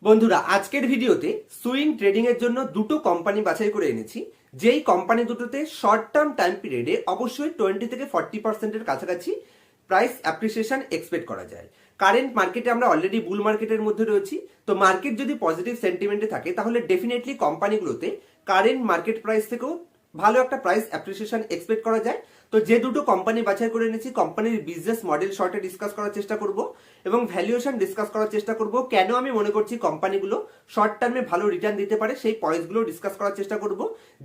বন্ধুরা, আজকের ভিডিওতে সুইং ট্রেডিং এর জন্য দুটো কোম্পানি বাছাই করে এনেছি। যেই কোম্পানি দুটোতে শর্ট টার্ম টাইম পিরিয়ডে অবশ্যই 20 থেকে 40% কাছাকাছি প্রাইস অ্যাপ্রিসিয়েশন এক্সপেক্ট করা যায়। কারেন্ট মার্কেটে আমরা অলরেডি বুল মার্কেটের মধ্যে রয়েছি, তো মার্কেট যদি পজিটিভ সেন্টিমেন্টে থাকে তাহলে ডেফিনেটলি কোম্পানিগুলোতে কারেন্ট মার্কেট প্রাইস থেকেও ভালো একটা প্রাইস অ্যাপ্রিসিয়েশন এক্সপেক্ট করা যায়। তো যে দুটো কোম্পানি বাছাই করে এনেছি, কোম্পানির বিজনেস মডেল শর্টে ডিসকাস করার চেষ্টা করব এবং ভ্যালুয়েশন ডিসকাস করার চেষ্টা করব। কেন আমি মনে করছি কোম্পানিগুলো শর্ট টার্মে ভালো রিটার্ন দিতে পারে সেই পয়েন্টসগুলো ডিসকাস করার চেষ্টা করব।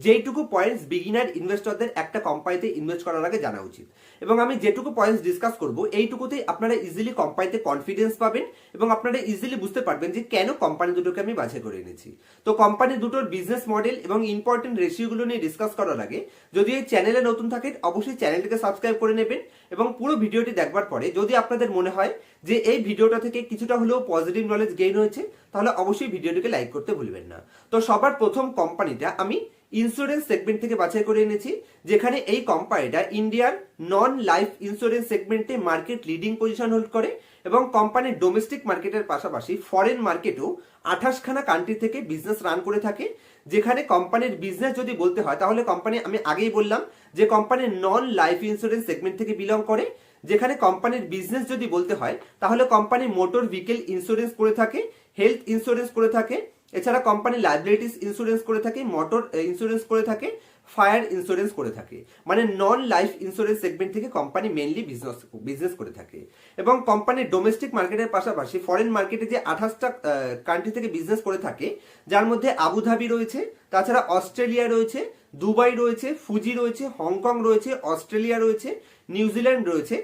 যেইটুকু পয়েন্টস বিগিনার ইনভেস্টরদের একটা কোম্পানিতে ইনভেস্ট করার আগে জানা উচিত, এবং আমি যেটুকু পয়েন্টস ডিসকাস করব এইটুকুতেই আপনারা ইজিলি কোম্পানিতে কনফিডেন্স পাবেন এবং আপনারা ইজিলি বুঝতে পারবেন যে কেন কোম্পানি দুটোকে আমি বাছাই করে এনেছি। তো কোম্পানি দুটোর বিজনেস মডেল এবং ইম্পর্টেন্ট রেশিওগুলো নিয়ে ডিসকাস করার আগে যদি এই চ্যানেলে নতুন থাকেন অবশ্যই চ্যানেলটিকে সাবস্ক্রাইব করে নেবেন এবং পুরো ভিডিওটি দেখবার পরে যদি আপনাদের মনে হয় যে এই ভিডিওটা থেকে কিছুটা হলেও পজিটিভ নলেজ গেইন হয়েছে তাহলে অবশ্যই ভিডিওটিকে লাইক করতে ভুলবেন না। তো সবার প্রথম কোম্পানিটা আমি ইন্স্যুরেন্স সেগমেন্ট থেকে বাছাই করে এনেছি, যেখানে এই কোম্পানিটা ইন্ডিয়ার নন লাইফ ইন্স্যুরেন্স সেগমেন্টে মার্কেট লিডিং পজিশন হোল্ড করে এবং কোম্পানির ডোমেস্টিক মার্কেটের পাশাপাশি ফরেন মার্কেটেও 28খানা কান্ট্রি থেকে বিজনেস রান করে থাকে। যেখানে কোম্পানির বিজনেস যদি বলতে হয় তাহলে কোম্পানি, আমি আগেই বললাম যে কোম্পানির নন লাইফ ইন্স্যুরেন্স সেগমেন্ট থেকে বিলং করে। যেখানে কোম্পানির বিজনেস যদি বলতে হয় তাহলে কোম্পানি মোটর ভেহিকেল ইন্স্যুরেন্স করে থাকে, হেলথ ইন্স্যুরেন্স করে থাকে, এছাড়া কোম্পানি লাইবিলিটিস ইন্স্যুরেন্স করে থাকে, মোটর ইন্স্যুরেন্স করে থাকে, ফায়ার ইন্স্যুরেন্স করে থাকে। মানে নন লাইফ ইন্স্যুরেন্স সেগমেন্ট থেকে কোম্পানি মেইনলি বিজনেস করে থাকে। এবং কোম্পানির ডোমেস্টিক মার্কেটের পাশাপাশি ফরেন মার্কেটে যে 28টা কান্ট্রি থেকে বিজনেস করে থাকে, যার মধ্যে আবুধাবি রয়েছে, তাছাড়া অস্ট্রেলিয়া রয়েছে, দুবাই রয়েছে, ফুজি রয়েছে, হংকং রয়েছে, অস্ট্রেলিয়া রয়েছে, নিউজিল্যান্ড রয়েছে,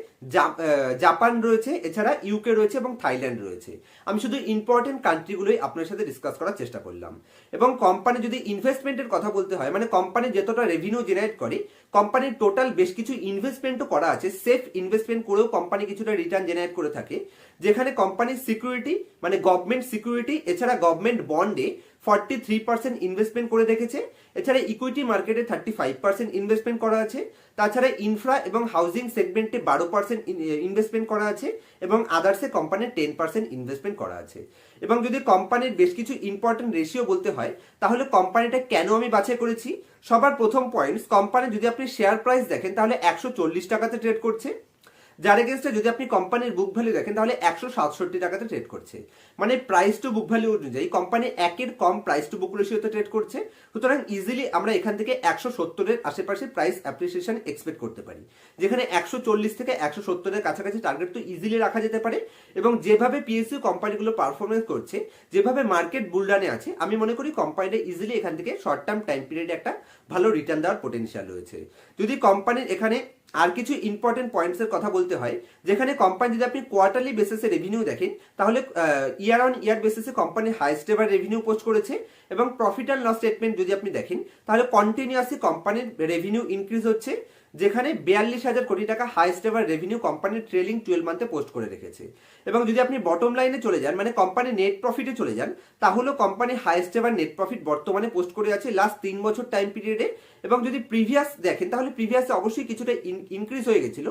জাপান রয়েছে, এছাড়া ইউকে রয়েছে এবং থাইল্যান্ড রয়েছে। আমি শুধু ইম্পর্টেন্ট কান্ট্রিগুলোই আপনার সাথে ডিসকাস করার চেষ্টা করলাম। এবং কোম্পানি যদি ইনভেস্টমেন্টের কথা বলতে হয়, মানে কোম্পানি যতটা রেভিনিউ জেনারেট করে, কোম্পানির টোটাল বেশ কিছু ইনভেস্টমেন্টও করা আছে। সেফ ইনভেস্টমেন্ট করেও কোম্পানি কিছুটা রিটার্ন জেনারেট করে থাকে, যেখানে কোম্পানির সিকিউরিটি মানে গভর্নমেন্ট সিকিউরিটি, এছাড়া গভর্নমেন্ট বন্ডে 43% ইনভেস্টমেন্ট করে রেখেছে। এছাড়া ইকুইটি মার্কেটে 35% ইনভেস্টমেন্ট করা আছে। তাছাড়া ইনফ্রা এবং হাউজিং সেগমেন্টে 12% ইনভেস্টমেন্ট করা আছে এবং আদার্সে কোম্পানির 10% ইনভেস্টমেন্ট করা আছে। এবং যদি কোম্পানির বেশ কিছু ইম্পর্টেন্ট রেশিও বলতে হয় তাহলে কোম্পানিটা কেন আমি বাছাই করেছি, সবার প্রথম পয়েন্টস, কোম্পানি যদি আপনি শেয়ার প্রাইস দেখেন তাহলে 140 টাকাতে ট্রেড করছে, যার এগেনস্টে যদি আপনি কোম্পানির বুক ভ্যালু দেখেন তাহলে 167 টাকাতে ট্রেড করছে। মানে প্রাইস টু বুক ভ্যালু অনুযায়ী কোম্পানি একের কম প্রাইস টু বুক রেশিওতে ট্রেড করছে। সুতরাং ইজিলি আমরা এখান থেকে 170-এর আশেপাশে প্রাইস অ্যাপ্রিসিয়েশন এক্সপেক্ট করতে পারি, যেখানে 140 থেকে 170-এর কাছাকাছি টার্গেট তো ইজিলি রাখা যেতে পারে। এবং যেভাবে পিএসইউ কোম্পানিগুলো পারফরমেন্স করছে, যেভাবে মার্কেট বুলডানে আছে, আমি মনে করি কোম্পানিটা ইজিলি এখান থেকে শর্ট টার্ম টাইম পিরিয়ডে একটা ভালো রিটার্ন দেওয়ার পোটেনশিয়াল রয়েছে। যদি কোম্পানির এখানে আর কিছু ইম্পর্টেন্ট পয়েন্টস এর কথা বলতে হয়, যেখানে কোম্পানি যদি আপনি কোয়ার্টারলি বেসিসে রেভিনিউ দেখেন তাহলে ইয়ার অন ইয়ার বেসিসে company highest ever revenue post করেছে। এবং প্রফিট অ্যান্ড লস স্টেটমেন্ট যদি আপনি দেখেন তাহলে কন্টিনিউয়াসলি কোম্পানির রেভিনিউ ইনক্রিজ হচ্ছে, যেখানে 42,000 কোটি টাকা হাইস্ট এভার রেভিনিউ কোম্পানির ট্রেলিং 12 মান্থে পোস্ট করে রেখেছে। এবং যদি আপনি বটম লাইনে চলে যান, মানে কোম্পানির নেট প্রফিটে চলে যান, তাহলে company highest ever net profit বর্তমানে পোস্ট করে আছে লাস্ট 3 বছর টাইম পিরিয়ডে। এবং যদি প্রিভিয়াস দেখেন তাহলে প্রিভিয়াসে অবশ্যই কিছুটা ইনক্রিজ হয়ে গেছিল।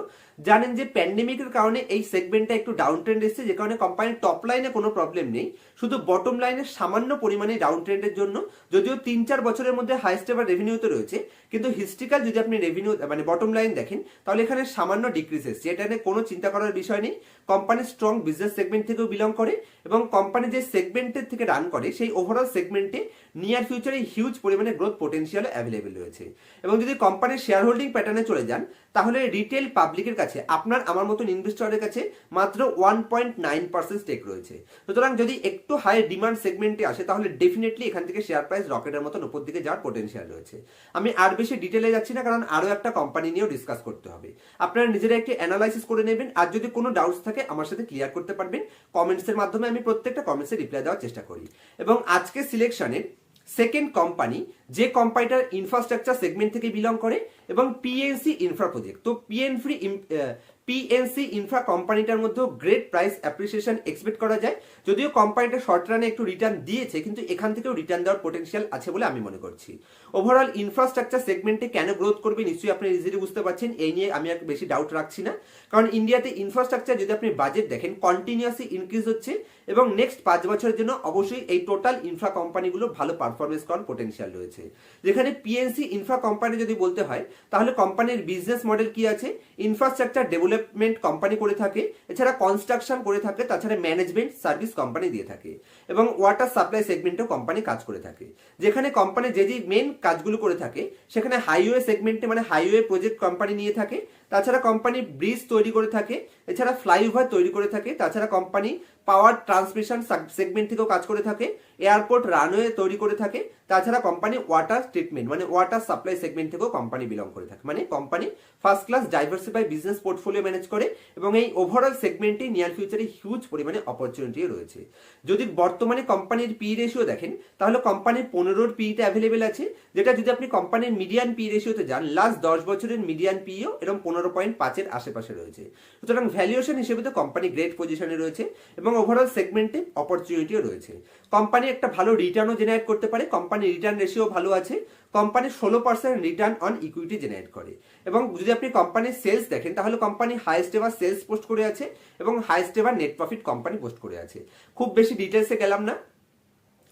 জানেন যে প্যান্ডেমিকের কারণে এই সেগমেন্টটা একটু ডাউন ট্রেন্ড এসেছে, যে কারণে কোম্পানির টপ লাইনে কোনো প্রবলেম নেই, শুধু বটম লাইনে সামান্য পরিমাণে ডাউন ট্রেন্ডের জন্য। যদিও 3-4 বছরের মধ্যে হাইস্ট এভার রেভিনিউতে রয়েছে, কিন্তু হিস্ট্রিক্যাল যদি আপনি রেভিনিউ মানে বটম লাইন দেখেন তাহলে এখানে সামান্য ডিক্রিজ এসেছে। এটা নিয়ে কোনো চিন্তা করার বিষয় নেই। কোম্পানি স্ট্রং বিজনেস সেগমেন্ট থেকেও বিলং করে এবং কোম্পানি যে সেগমেন্টের থেকে রান করে সেই ওভারঅল সেগমেন্টে নিয়ার ফিউচারে হিউজ পরিমাণে গ্রোথ পোটেনশিয়াল অ্যাভেলেবেল রয়েছে। এবং যদি কোম্পানির শেয়ার হোল্ডিং প্যাটার্নে চলে যান তাহলে রিটেল পাবলিকের কাছে, আপনার আমার মতন ইনভেস্টরের কাছে মাত্র 1.9% স্টেক রয়েছে। সুতরাং যদি একটু হাই ডিমান্ড সেগমেন্টে আসে তাহলে ডেফিনেটলি এখান থেকে শেয়ার প্রাইস রকেটের মতন উপর দিকে যাওয়ার পোটেনশিয়াল রয়েছে। আমি আর বেশি ডিটেলে যাচ্ছি না, কারণ আরো একটা কোম্পানি নিয়েও ডিসকাস করতে হবে। আপনারা নিজেরা একটি অ্যানালাইসিস করে নেবেন, আর যদি কোনো ডাউটস থাকে আমার সাথে ক্লিয়ার করতে পারবেন কমেন্টসের মাধ্যমে। আমি প্রত্যেকটা কমেন্টসে রিপ্লাই দেওয়ার চেষ্টা করি। এবং আজকে সিলেকশনের সেকেন্ড কোম্পানি, যে কোম্পানিটার ইনফ্রাস্ট্রাকচার সেগমেন্ট থেকে বিলং করে এবং পিএনসি ইনফ্রা প্রজেক্ট। তো পিএনসি ইনফ্রা কোম্পানিটার মধ্যে গ্রেট প্রাইস অ্যাপ্রিসিয়েশন এক্সপেক্ট করা যায়। যদিও কোম্পানিটা শর্ট রানে একটু রিটার্ন দিয়েছে, কিন্তু এখান থেকেও রিটার্ন দেওয়ার পোটেনশিয়াল আছে বলে আমি মনে করছি। ওভারঅল ইনফ্রাস্ট্রাকচার সেগমেন্টে কেন গ্রোথ করবে নিশ্চয়ই আপনি ইজিলি বুঝতে পারছেন, এই নিয়ে আমি আর বেশি ডাউট রাখছি না। কারণ ইন্ডিয়াতে ইনফ্রাস্ট্রাকচার যদি আপনি বাজেট দেখেন কন্টিনিউয়াসলি ইনক্রিজ হচ্ছে এবং নেক্সট 5 বছরের জন্য অবশ্যই এই টোটাল ইনফ্রা কোম্পানিগুলো ভালো পারফরমেন্স করার পোটেনশিয়াল রয়েছে। যেখানে পিএনসি ইনফ্রা কোম্পানি যদি বলতে হয় তাহলে কোম্পানির বিজনেস মডেল কি আছে, ইনফ্রাস্ট্রাকচার ডেভেলপমেন্ট কোম্পানি করে থাকে, এছাড়া কনস্ট্রাকশন করে থাকে, তাছাড়া ম্যানেজমেন্ট সার্ভিস কোম্পানি দিয়ে থাকে এবং ওয়াটার সাপ্লাই সেগমেন্টেও কোম্পানি কাজ করে থাকে। যেখানে কোম্পানি যে মেন কাজগুলো করে থাকে সেখানে হাইওয়ে সেগমেন্টে মানে হাইওয়ে প্রজেক্ট কোম্পানি নিয়ে থাকে, তাছাড়া কোম্পানি ব্রিজ তৈরি করে থাকে, এছাড়া ফ্লাইওভার তৈরি করে থাকে, তাছাড়া কোম্পানি পাওয়ার ট্রান্সমিশন সেগমেন্ট থেকেও কাজ করে থাকে, এয়ারপোর্ট রানওয়ে তৈরি করে থাকে, তাছাড়া কোম্পানি ওয়াটার ট্রিটমেন্ট মানে ওয়াটার সাপ্লাই সেগমেন্ট থেকেও কোম্পানি বিলং করে থাকে। মানে company first class diversify business portfolio manage করে এবং এই ওভারঅল সেগমেন্টে নিয়ার ফিউচারে হিউজ পরিমাণে অপরচুনিটি রয়েছে। যদি বর্তমানে কোম্পানির পি রেশিও দেখেন তাহলে কোম্পানির 15 পিতে অ্যাভেলেবেল আছে, যেটা যদি আপনি কোম্পানির মিডিয়ান পি রেশিওতে যান লাস্ট 10 বছরের মিডিয়ান পিও এরকম 15.5-এর আশেপাশে রয়েছে। সুতরাং ভ্যালুয়েশন হিসেবে তো কোম্পানি গ্রেট পজিশনে রয়েছে এবং ওভারঅল সেগমেন্টে অপরচুনিটিও রয়েছে। কোম্পানি একটা ভালো রিটার্নও জেনারেট করতে পারে, কোম্পানির রিটার্ন রেশিও ভালো আছে, company 16% return on equity generate করে। এবং যদি আপনি কোম্পানির সেলস দেখেন তাহলে company highest ever sales post করে আছে এবং highest ever net profit company post করে আছে। খুব বেশি ডিটেলসে গেলাম না,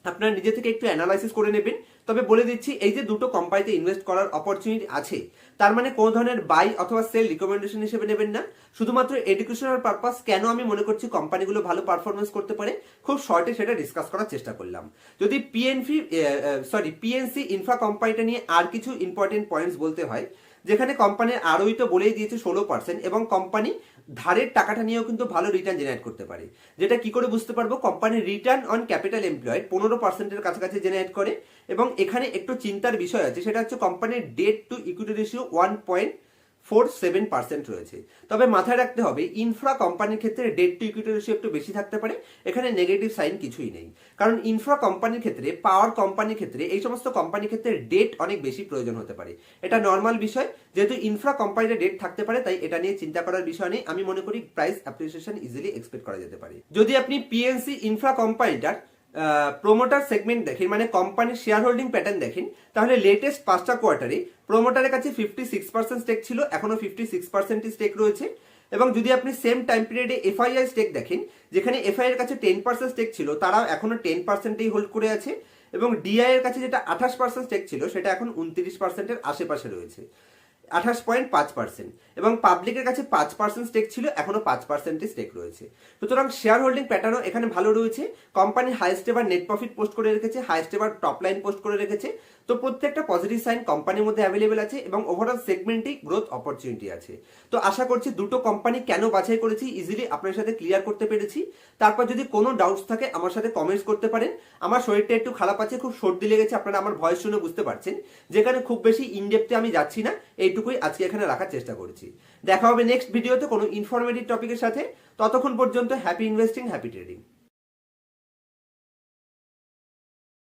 আপনারা নিজে থেকে একটু অ্যানালাইসিস করে নেবেন। তবে বলে দিচ্ছি এই যে দুটো কোম্পানিতে ইনভেস্ট করার অপরচুনিটি আছে তার মানে কোনো ধরনের বাই অথবা সেল রিকমেন্ডেশন হিসেবে নেবেন না, শুধুমাত্র এডুকেশনাল পারপাস কেন আমি মনে করছি কোম্পানিগুলো ভালো পারফরমেন্স করতে পারে খুব শর্টে সেটা ডিসকাস করার চেষ্টা করলাম। যদি পিএনসি ইনফ্রা কোম্পানিটা নিয়ে আর কিছু ইম্পর্টেন্ট পয়েন্টস বলতে হয়, যেখানে কোম্পানির আরওই তো বলেই দিয়েছে 16% এবং কোম্পানি ধারের টাকাটা নিয়েও কিন্তু ভালো রিটার্ন জেনারেট করতে পারে। যেটা কি করে বুঝতে পারবো, কোম্পানির রিটার্ন অন ক্যাপিটাল এমপ্লয়েড 15%-এর কাছাকাছি জেনারেট করে এবং এখানে একটু চিন্তার বিষয় আছে, সেটা হচ্ছে কোম্পানির ডেট টু ইকুইটি রেশিও 1.47% রয়েছে। তবে মাথায় রাখতে হবে ইনফ্রা কোম্পানির ক্ষেত্রে ডেট টু ইকুইটি রেশিও একটু বেশি থাকতে পারে, এখানে নেগেটিভ সাইন কিছুই নেই। কারণ ইনফ্রা কোম্পানির ক্ষেত্রে পাওয়ার কোম্পানির ক্ষেত্রে এই সমস্ত কোম্পানির ক্ষেত্রে ডেট অনেক বেশি প্রয়োজন হতে পারে, এটা নর্মাল বিষয়। যেহেতু ইনফ্রা কোম্পানিতে ডেট থাকতে পারে তাই এটা নিয়ে চিন্তা করার বিষয় নেই, আমি মনে করি প্রাইস অ্যাপ্রিসিয়েশন ইজিলি এক্সপেক্ট করা যেতে পারে। যদি আপনি পিএনসি ইনফ্রা কোম্পানিটার প্রোমোটার সেগমেন্ট দেখেন মানে কোম্পানির শেয়ার হোল্ডিং প্যাটার্ন দেখেন তাহলে লেটেস্ট 5টা কোয়ার্টারে প্রোমোটারের কাছে 56% স্টেক ছিল, এখনো 56% স্টেক রয়েছে। এবং যদি আপনি সেম টাইম পিরিয়ডে এফআইআই স্টেক দেখেন যেখানে এফআই এর কাছে 10% স্টেক ছিল তারাও এখনো 10%-এই হোল্ড করে আছে এবং ডিআই এর কাছে যেটা 28% স্টেক ছিল সেটা এখন 29%-এর আশেপাশে রয়েছে, 28.5%। এবং পাবলিকের কাছে 5% স্টেক ছিল, এখনো 5%-ই স্টেক রয়েছে। সুতরাং শেয়ার হোল্ডিং প্যাটার্নও এখানে ভালো রয়েছে, company highest ever net profit post করে রেখেছে, highest ever top line post করে রেখেছে। তো প্রত্যেকটা পজিটিভ সাইন কোম্পানির মধ্যে অ্যাভেলেবেল আছে এবং ওভারঅল সেগমেন্টেই গ্রোথ অপরচুনিটি আছে। তো আশা করছি দুটো কোম্পানি কেন বাছাই করেছি ইজিলি আপনার সাথে ক্লিয়ার করতে পেরেছি। তারপর যদি কোনো ডাউটস থাকে আমার সাথে কমেন্টস করতে পারেন। আমার শরীরটা একটু খারাপ আছে, খুব সর্দি লেগেছে, আপনারা আমার ভয়েস শুনে বুঝতে পারছেন, যেখানে খুব বেশি ইনডেপথে আমি যাচ্ছি না, এইটুকুই আজকে এখানে রাখার চেষ্টা করেছি। দেখা হবে নেক্সট ভিডিওতে কোনো ইনফরমেটিভ টপিকের সাথে, ততক্ষণ পর্যন্ত হ্যাপি ইনভেস্টিং, হ্যাপি ট্রেডিং।